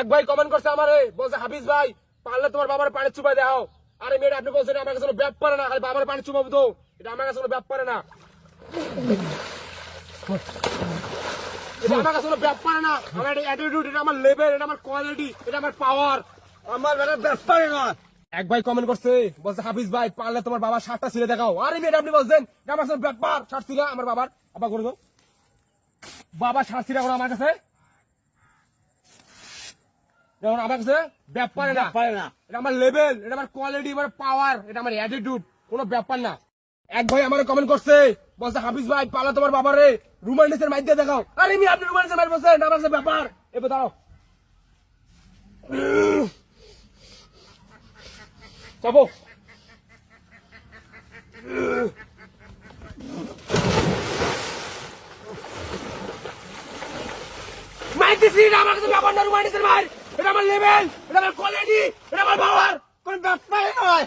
এক ভাই কমেন্ট করছে আমারে, বলছে হাফিজ ভাই পারলে তোমার বাবার পানি চুপাই দেখাও। আরে মেয়েটা আপনি বলছেন আমার কাছে ব্যাপ পারে না, খালি বাবার পানি চুপাবো তো, এটা আমার কাছে ব্যাপ পারে না, এটা আমার কাছে ব্যাপ পারে না। আমার এটা অ্যাটিটিউড, এটা আমার লেভেল, এটা আমার কোয়ালিটি, এটা আমার পাওয়ার, আমার ব্যাপ পারে না। এক ভাই কমেন্ট করছে, বলছে হাফিজ ভাই পারলে তোমার বাবার শার্টটা ছিঁড়ে দেখাও। আরে মেয়েটা আপনি বলছেন আমার কাছে ব্যাপার, শার্ট ছিঁড়া আমার বাবার, আবার করে দাও বাবা, শার্ট ছিঁড়া করো আমার কাছে, যেমন আমার কাছে ব্যাপার না, এটা আমার লেভেল, এটা আমার কোয়ালিটি, আমার পাওয়ার, এটা আমার অ্যাটিটিউড, কোনো ব্যাপার না। এক ভাই আমার কমেন্ট করছে, বলছে হাফিজ ভাই পালা তোমার বাবারে রুমান্ডিসের মাইক দিয়ে দেখাও। আরে মি আপনি রুমান্ডিসের মাইক বলছেন, আমার কাছে ব্যাপার, এবার দাঁড়াও চাপো। মাইক দিছি, এটা আমার কাছে ব্যাপার না, রুমান্ডিসের মাইক, এটা আমার লেভেল, এটা আমার কোয়ালিটি, এটা আমার পাওয়ার, কোনো ব্যাপারই নয়।